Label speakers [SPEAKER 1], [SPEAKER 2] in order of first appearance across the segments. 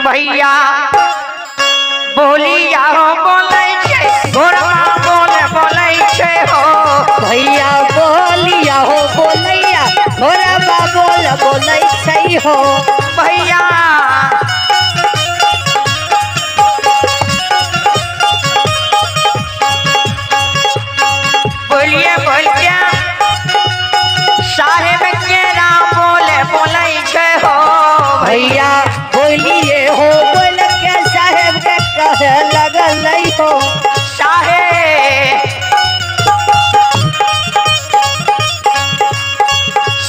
[SPEAKER 1] भैया बोलिया हो बोले छे घोड़वा बोले छे हो
[SPEAKER 2] भैया बोलिया हो बोलैया घोड़वा बोले छे हो
[SPEAKER 1] भैया बोलिए बोलिए साहेब के नाम बोले छे हो
[SPEAKER 2] भैया बोलिए हो बोल के साहेब के कहे लगल नहीं हो
[SPEAKER 1] साहेब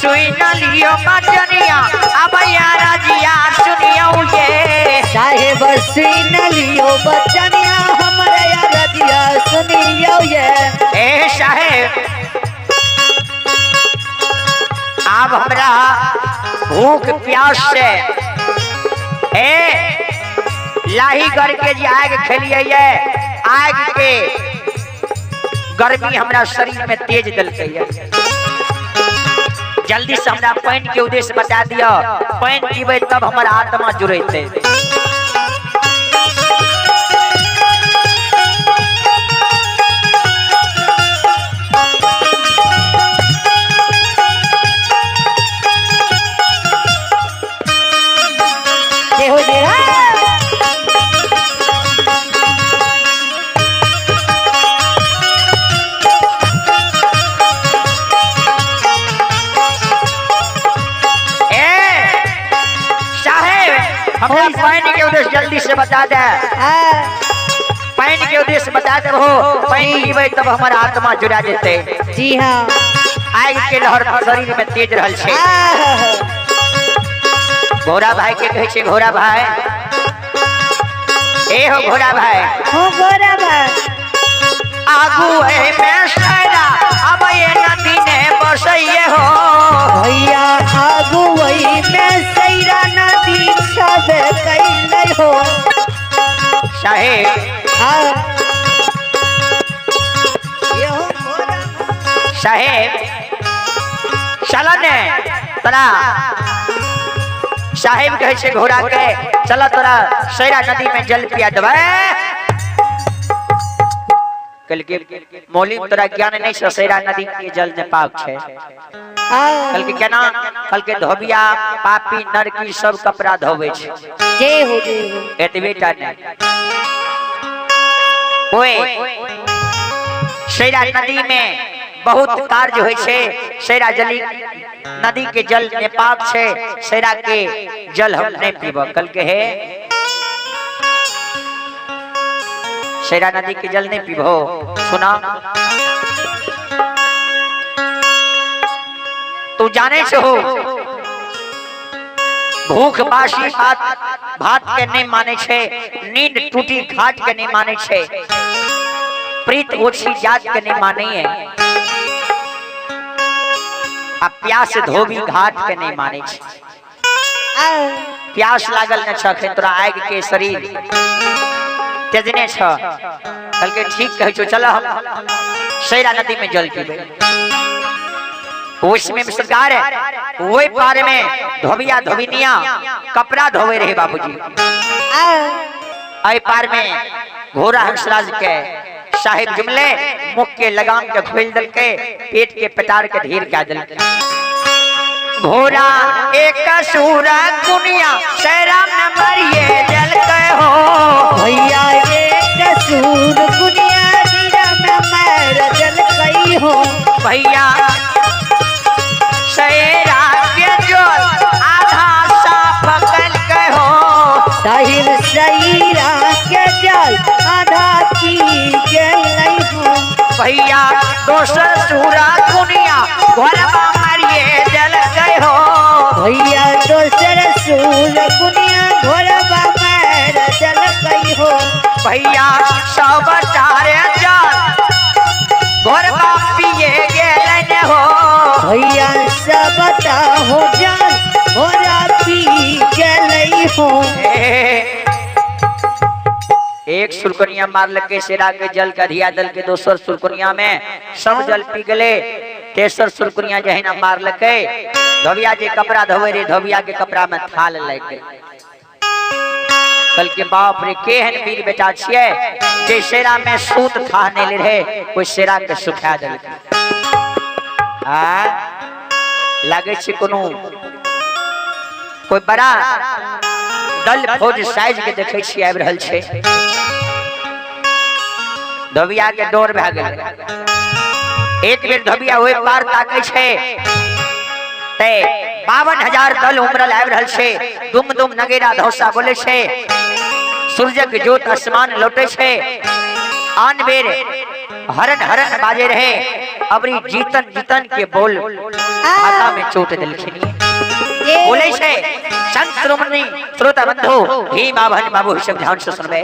[SPEAKER 1] सुन लियो बचनिया अब राजिया सुनियो ये
[SPEAKER 2] साहेब सुन लियो बचनिया हमारे राजिया सुनियो ये
[SPEAKER 1] ए साहेब अब हमरा भूख प्यास से लाही कर के जी आग खेलिए ये आग के गर्मी हमरा शरीर में तेज दलते जल्दी से हमरा पानी के उद्देश्य बता दियो पानी पीबे तब हमारा आत्मा जुड़ते
[SPEAKER 2] हो जेरा
[SPEAKER 1] हमरा पानी के उद्देश्य जल्दी से बता दे पानी के उद्देश्य बता दे हो पानी पीबे तब हमारा आत्मा जुड़ा जेते
[SPEAKER 2] जी हाँ
[SPEAKER 1] आग के लहर शरीर में तेज रहल छे घोड़ा भाई के कहे छे घोड़ा भाई ए हो घोड़ा भाई
[SPEAKER 2] हो घोड़ा भाई
[SPEAKER 1] आगू है मैं सैरा अब ये नदी ने बसइए हो
[SPEAKER 2] भैया आगू वही में सैरा नदी सब कैले हो
[SPEAKER 1] साहेब
[SPEAKER 2] ये हो घोड़ा
[SPEAKER 1] साहेब चला ने तरा साहेब कहे छे घोड़ा के चला तोरा सैरा नदी में जल पिया देबे कल के मौलिक तोरा ज्ञान नहीं से सैरा नदी के जल ने पाक छे कल के केना कल के धोबिया पापी नरकी सब कपड़ा धोवे छे
[SPEAKER 2] जय हो
[SPEAKER 1] एतबेटा ने ओए सैरा नदी में बहुत कार्य होय छे सैरा जली नदी के जल ने पाक छे सैरा के जल हम नहीं पीब कल के है सैरा नदी के जल नहीं पीबो सुना तू जाने से हो भूख बासी भात के नहीं माने छे नींद टूटी घाट के नहीं माने छे प्रीत ओछी जात के नहीं माने है आ प्यास धोबी घाट के नहीं माने छे प्यास लागल न छखे तोरा आग के शरीर तेजने छ कल के ठीक कहे छो चलो हम सैरा नदी में जल पीबे उसमें सरकार है वही पार में धोबिया धोबिनिया कपड़ा धोवे रहे बाबूजी आई पार में घोड़ा हंसराज के साहिब जुमले मुख के लगाम के खोल दल के पेट के पटार के ढेर का दल घोड़ा एक सूरा दुनिया सैरा में मरिए जल के हो
[SPEAKER 2] भैया एक सूर दुनिया सैरा में मर जल गई हो
[SPEAKER 1] भैया सैरा के जल आधा साफ कल के हो
[SPEAKER 2] साहिब सैरा के जल आधा पी गई हो
[SPEAKER 1] भैया दोसर सूरा दुनिया घोड़ा मारिए जल गए हो
[SPEAKER 2] भैया दोसर सूर दुनिया घोड़ा मर जल गई हो
[SPEAKER 1] भैया सब तारे जल घोड़ा पिए गेलन हो
[SPEAKER 2] भैया सब हो जान घोड़ा पी गई हो
[SPEAKER 1] एक सुरकुनिया मार लगे शेरा के जल का धिया दल के दोसर सुरकुनिया में सब जल पी गले तेसर सुरकुनिया जहिना मार लगे धोबिया जे कपड़ा धोवे रे धोबिया के कपड़ा में थाल लग गए कल के बाप रे केहन वीर बेटा छिए जे शेरा में सूत था नहीं ले रहे कोई शेरा के सुखा देल आ लागे छै कोनो कोई बड़ा दल फौज साइज के देखे छी आबि रहल छै धोबिया के डोर भए गेल एक बेर धोबिया ओहि पार ताकै छै ते 52,000 दल उमरल आबि रहल छै दुम दुम नगेरा धौसा बोले छै सूर्यक ज्योत आसमान लौटे छै आन बेर हरन हरन बाजे रहे अबरी जीतन जीतन के बोल माथा में चोट दिलखिन बोले छै संत श्रोमणी श्रोता बंधु ही बाभन बाबू सब ध्यान से सुनबे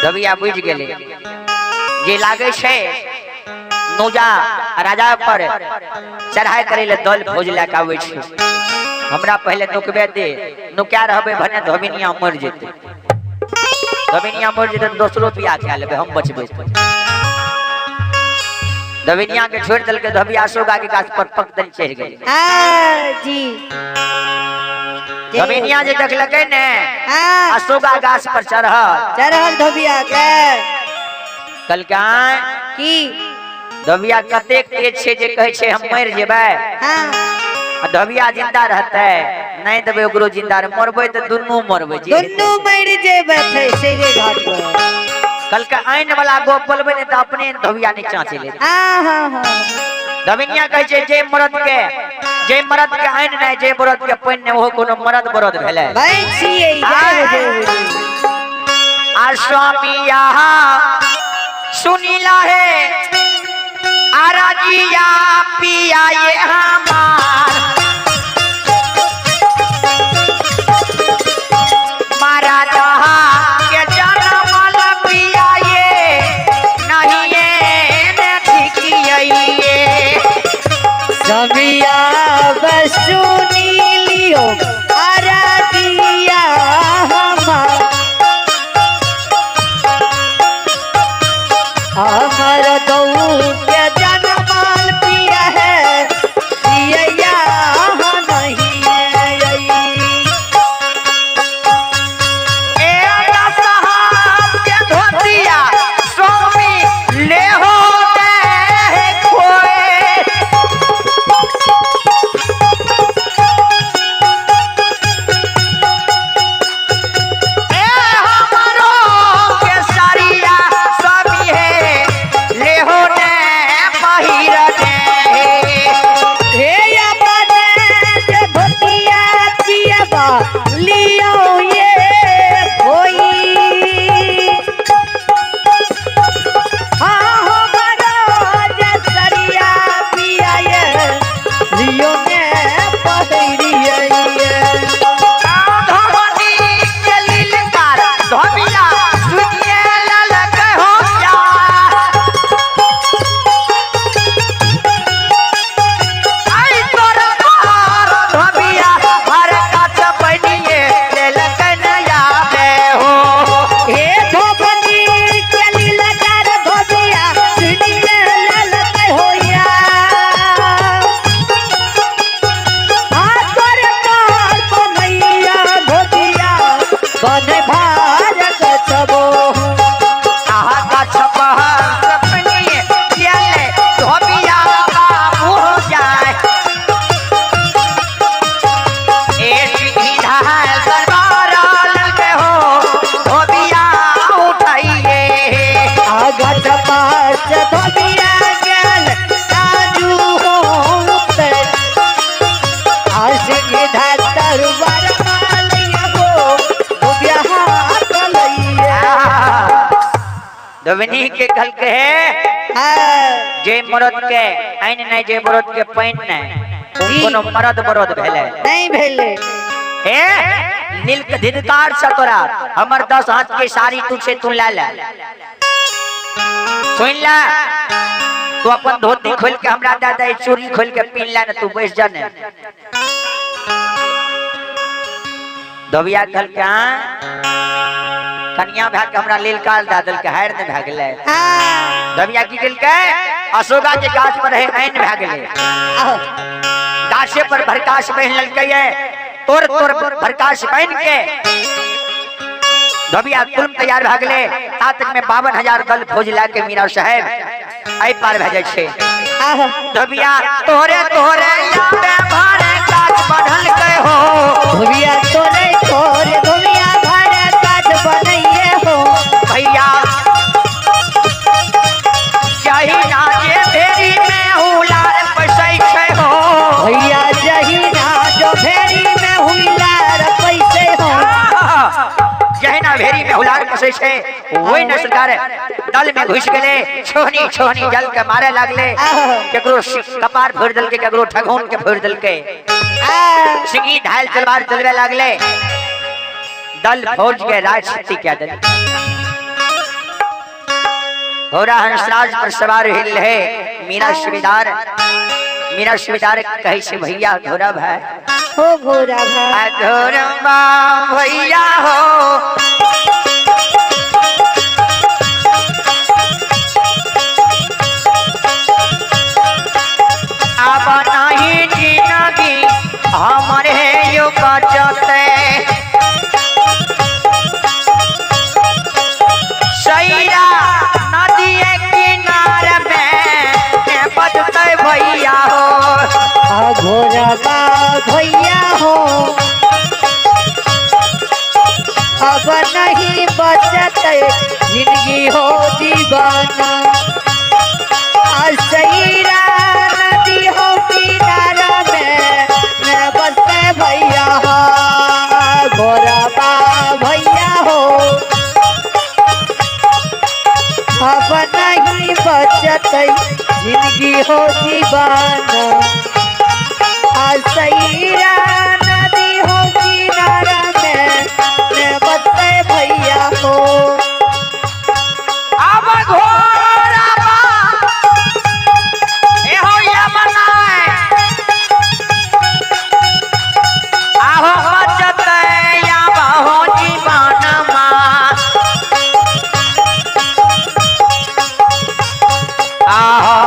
[SPEAKER 1] धोबिया बुझ गेले जे लागे छै नौजा राजा पर चढ़ाई करे ले दल फौज लेके आवे छै हमरा पहले नुकबे दे नुक्या रहबे भने धोबिनिया मर जेते धोबिनिया मर जेते दोसरो बियाह के लेबे हम बचबे धोबिनिया के छोड़ दल के धोबिया सोगा के गाछ पर पकदन चढ़ गेल
[SPEAKER 2] जी
[SPEAKER 1] धोबिनिया जे देखलकै ने अशोका गाछ पर चढ़ल
[SPEAKER 2] धोबिया के
[SPEAKER 1] कलकान
[SPEAKER 2] की
[SPEAKER 1] धोबिया कतेक तेज छै जे कहै छै हम मर जेबै आ धोबिया जिंदा रहतै नहीं देबे ओकरो जिंदा मरबै त दुन्नू मरबै
[SPEAKER 2] दुन्नू मर जेबै से घाट पर
[SPEAKER 1] कल के आइन वाला गप बोलबे ने त अपने धोबिया नीचा चले धोबिनिया कहै छै जे मरद के आइन नहीं जे मरद के पैन नहीं वो कोनो मरद बरद भेलै
[SPEAKER 2] भाई छियै
[SPEAKER 1] आ स्वामी यहाँ सुनीला है आराजिया पिया ये हमार मारा दहा के जनमल पिया ये नहीं ये ठिकिये
[SPEAKER 2] समिया बसुनी लियो आराजिया हमार हमर दऊ के जनमाल पिया है पिया नहीं
[SPEAKER 1] ए साहब के धोतिया स्वामी ले हो दे खोए ए हमरो के सारिया स्वामी है ले हो दे पहिर दे
[SPEAKER 2] हे या बने जे धोतिया पिया लियो ये कोई हाँ हमरो जे सरिया पिया ये लियो ने पहिरिए
[SPEAKER 1] धोबनी के लीलकार धोबिया सुनिए ललक हो जा आई तोर मार धोबिया हर काछ बनिए ललक नया बे हो
[SPEAKER 2] हे धोबनी के लीलकार धोबिया सुनिए ललक होया आकर मार बनैया धोबिया बने भारत छबो
[SPEAKER 1] आहा काछ पहर सपनिए ले धोबिया बाबू हो जाए ए सीधा दरबार लगे हो धोबिया उठाइए
[SPEAKER 2] आगत पास धोबिया गेल आजू होते आशिकी धातर बरमालिया हो धोबिया हाथ लइया
[SPEAKER 1] धोबिनी के कल के जे मरद के आइन नहीं जे मरद के पैन नहीं कोनो मरद बरद भेले
[SPEAKER 2] नहीं भेले
[SPEAKER 1] हे नील के धिदकार से तोरा हमर 10 हाथ के साड़ी तुझसे तू ले ले सुन ला तू अपन धोती खोल के हमरा दे दे चूड़ी खोल के पीन ले ना तू बैठ जा ने धोबिया कल के कन्या भा के हमरा लील काल दादल के हार ने भ गेले धोबिया की गेल के अशोका के गाछ पर है आइन भ गेले गाछे पर भरकाश बहन ललकै तोर तोर प्रकाश पहन के धोबिया कुलम तैयार भ गेले। तातक में 52,000 दल फौज लाके मीरा साहेब आई पार भेजे छे। धोबिया तोरे तोरे यादे भारे काज बढ़ल के हो।
[SPEAKER 2] धोबिया तोरे तोरे धोबिया भारे काज बनइए हो।
[SPEAKER 1] भैया जही ना जे फेरी में हुलार पैसे छे हो।
[SPEAKER 2] भैया जही ना जो फेरी में हुलार पैसे हो।
[SPEAKER 1] जही ना भेरी में हुलार पैसे छे वही न सरकार दल में घुस गेले। छोहनी छोहनी जल के मारे लागले। केकरो कपार फोड़ दल के, केकरो ठगोन के फोड़ दल के। सिंगी ढाल तलवार चलवे लागले। दल फौज के राज शक्ति क्या दल। घोड़ा हंसराज पर सवार हिल है मीरा सुबेदार कहे से भैया घोड़ा भाई
[SPEAKER 2] हो घोड़ा भाई
[SPEAKER 1] घोड़ा भैया हो। अब नहीं जिंदगी हमारे यो बचते। सैरा नदी किनारे में बजते भैया हो।
[SPEAKER 2] घोड़ा बा भैया हो। अब नहीं बचते जिंदगी हो दीवाना। सैरा नदी हो किनारा में बसते भैया हो। घोड़ा बा भैया हो। अब नहीं बचते जिंदगी हो दीवाना। सैरा नदी हो किनारा में बसते भैया हो।
[SPEAKER 1] अब घोड़ा ए हो या बनाए आहो बचते या बहो जीवन मां। आहो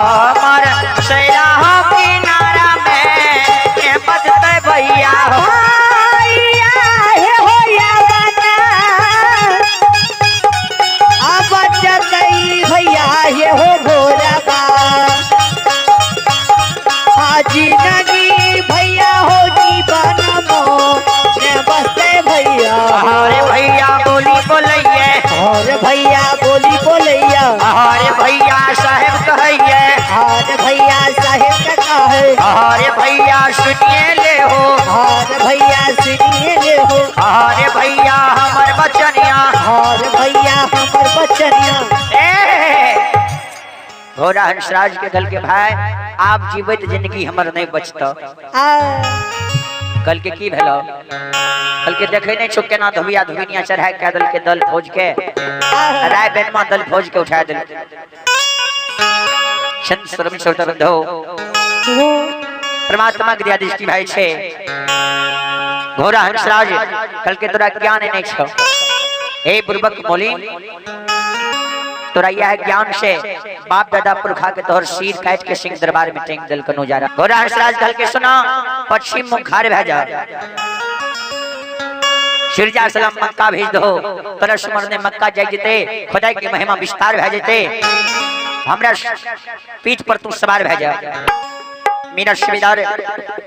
[SPEAKER 1] मर सैरा हो किनारा में बचते भैया हो।
[SPEAKER 2] भैया ये हो घोड़ा बा जिंदगी भैया हो जीवन में बसते भैया।
[SPEAKER 1] अरे भैया बोली बोलैये।
[SPEAKER 2] और भैया बोली बोलैया।
[SPEAKER 1] अरे भैया साहेब कहिए।
[SPEAKER 2] और भैया साहेब का कहे।
[SPEAKER 1] अरे भैया सुनिए ले हो।
[SPEAKER 2] और भैया सुनिए ले हो।
[SPEAKER 1] अरे भैया हमर बचनिया।
[SPEAKER 2] और भैया हमर बचनिया।
[SPEAKER 1] घोड़ा हंसराज के दल के भाई आप जीवित जिंदगी हमर नहीं बचता। कल के की भेलो कल के देखे नहीं छुप के ना धोबिया धोबिनिया चढ़ाए के दल के दल फौज के राय बेनमा दल फौज के उठा दिल। संत श्रम श्रोता बंधो परमात्मा के दिया दृष्टि भाई छे। घोड़ा हंसराज कल के तोरा ज्ञान नहीं छो। हे बुर्बक मोलिन तोरा यह ज्ञान से बाप दादा पुरखा के तोहर सिर काट के सिंह दरबार में टेंग दल कनो जा रहा। घोड़ा हंसराज कल के सुना पश्चिम मुखार भेजा। शिरजा सलाम मक्का भेज दो। तोरा सुमर ने मक्का जाय जते खुदाई की महिमा विस्तार भेज जते। हमरा पीठ पर तू सवार भेजा। मीरा सुबेदार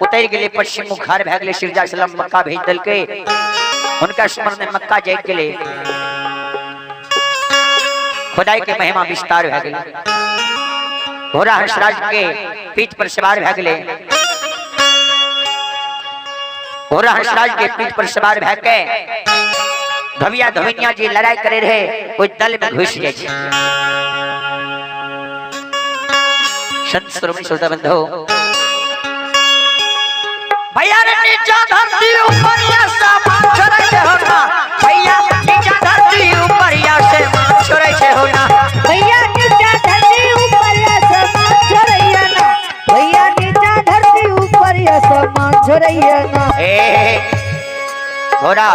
[SPEAKER 1] उतर गेले पश्चिम मुखार भेज गेले। शिरजा सलाम मक्का भेज दल के उनका सुमर ने मक्का जाय गेले। खुदाई के महिमा विस्तार भे गेले। घोड़ा हंसराज के पीठ पर सवार भे गेले। घोड़ा हंसराज के पीठ पर सवार भे के धोबिया धोबिनिया जी लड़ाई करे रहे। कोई दल में घुस जाए। संत श्रोमणी श्रोता बंधो भैया रे नीचा धरती ऊपर या सामान छोड़े से होना। भैया नीचा धरती ऊपर या से मान छोड़े से होना।
[SPEAKER 2] भैया नीचा धरती ऊपर या सामान छोड़ैया ना। भैया नीचा धरती ऊपर या सामान छोड़ैया ना।
[SPEAKER 1] घोड़ा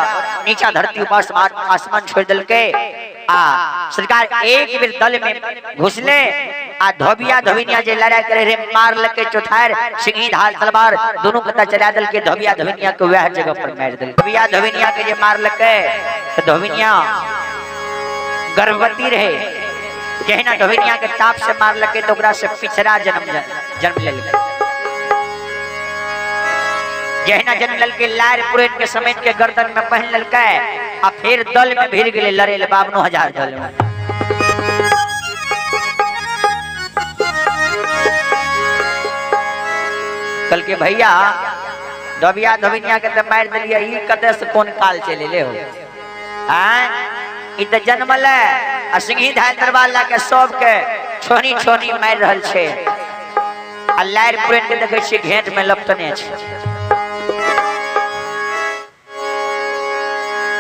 [SPEAKER 1] नीचा धरती ऊपर आसमान छोड़ दल के सरकार एक बेर दल में घुसले। आ धोबिया धोबिनिया जे लड़ाई करे रे मार लके चौथार सिंही ढाल तलवार दोनों पता चला दल के धोबिया धोबिनिया को वह जगह पर मार दल। धोबिया धोबिनिया के जे मार लके तो धोबिनिया गर्भवती रहे, जहना धोबिनिया के ताप से मार लके तो ओकरा से पिछड़ा जन्म ले ले। जहना जन्म लल के लार पुरेन के समेत के गर्दन में पहन ललके आ फिर दल में भिड़ गेले लड़े ले 52,000 दल में। कल के भैया धोबिया धोबिनिया के तो मार दिलिए, ई कते से कौन काल चले ले हो हैं? ई त जन्मल आ सिंही ढाल दरबार ला के सब के छोनी छोनी मार रहल छे आ लार पुरेन के देखे छी घेट में लपटने छे।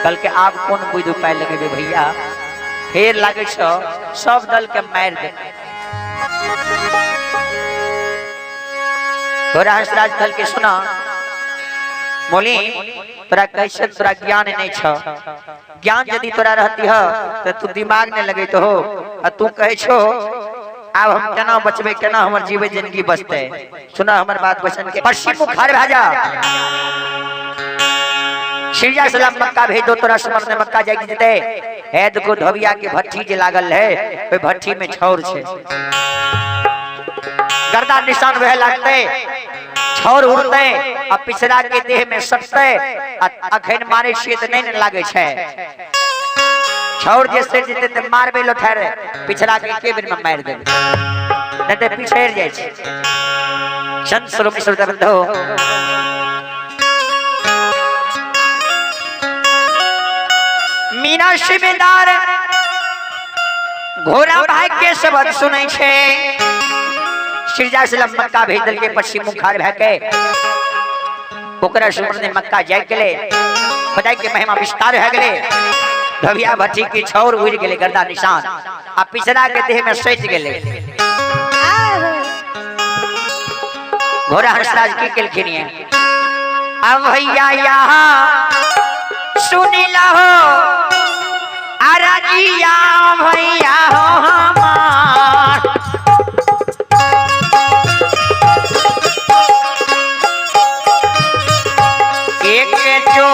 [SPEAKER 1] कल के आप कौन बुझ उपाय लगेबे भैया? फिर लागे छो सब दल के मार दे। तोरा हंसराज दल के सुना बोली तोरा कैसे तोरा ज्ञान नहीं छो, ज्ञान यदि तोरा रहती हो तो तू दिमाग नहीं लगे तो हो आ तू कहे छो अब हम केना बचबे केना हमर जीवन जिंदगी बचते। सुना हमर बात वचन के पश्चिम मुखार भाजा सिरिया सलाम मक्का भेज दो तोरा समर ने मक्का जाके जेते है। देखो धोबिया के भट्ठी जे लागल है ओई भट्ठी में छौर छे, गर्दा निशान वह लागते छौर उड़ते आ पिछड़ा के देह में सटते अखन मारे छिए त नहीं लागे छे। छौर जे से जेते त मारबे लो ठहरे पिछड़ा के एके बेर में मार देबे नहीं त पिछड़ जाय छे। संत स्वरूप श्रोता बंधो मीना शिवेदार घोड़ा भाई के शब्द सुनै छे। सिरजा से मक्का भेज दल के पश्चिम मुखार भै के ओकरा सुमर ने मक्का जाय गेले, खुदाई के महिमा विस्तार हो गेले। धोबिया भट्ठी की छौर उड़ गेले, गर्दा निशान आ पिछड़ा के देह में सट गेले। घोड़ा हंसराज की केलखिनी अब भैया यहाँ सुनी लहो अरजिया भैया हो हमार। एक जो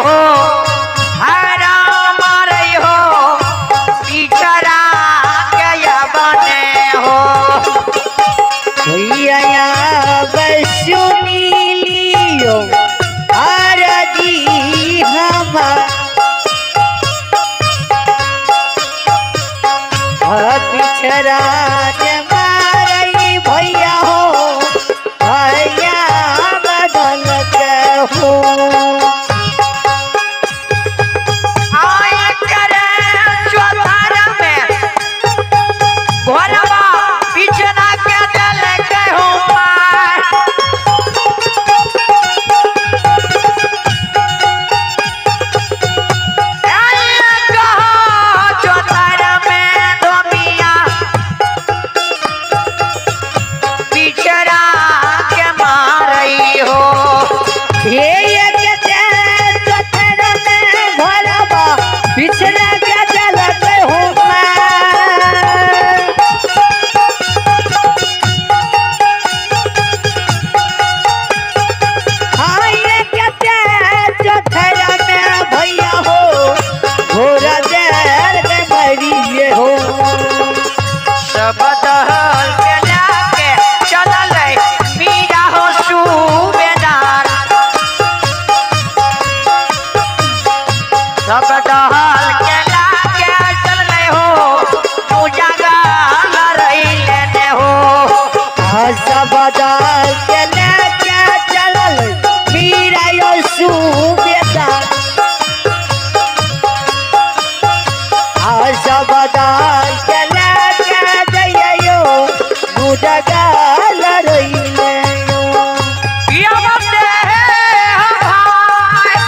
[SPEAKER 1] हरा मारे हो पिछड़ा गया बने हो
[SPEAKER 2] भैया सुनी लियो अरजी हमार पिछड़ा मारई भैया हो भैया बदल के हो
[SPEAKER 1] आय करे चौथार में घोड़वा पिछड़ा के दल के हो मार।
[SPEAKER 2] पिछड़ा के चलत हो चौथरा में भैया हो घोड़ा देर में मरिए हो
[SPEAKER 1] सब दहल के लाके चलल मीरा हो सूबेदार। सब दहल के लाके चलल हो उजागा लरई लेने हो।
[SPEAKER 2] सब दल के लेके चलल मीरा यो सूबेदार। सब दल के लेके जइयो उजागा लरई ले
[SPEAKER 1] ये बंदे हैं भाई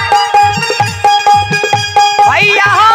[SPEAKER 1] भैया हो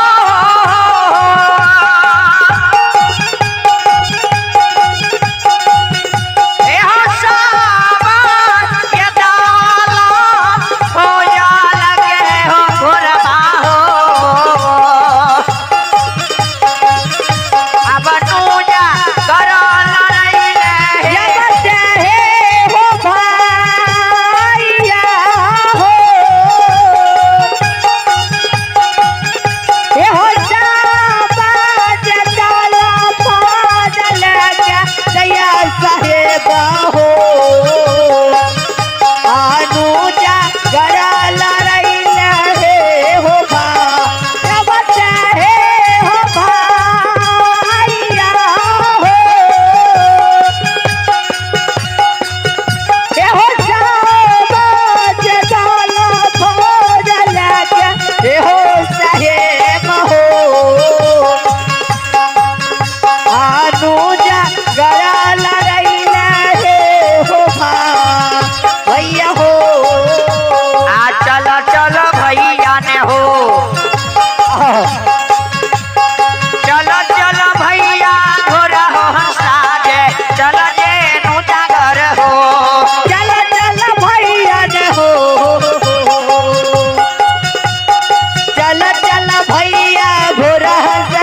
[SPEAKER 2] भैया घोड़ा हंस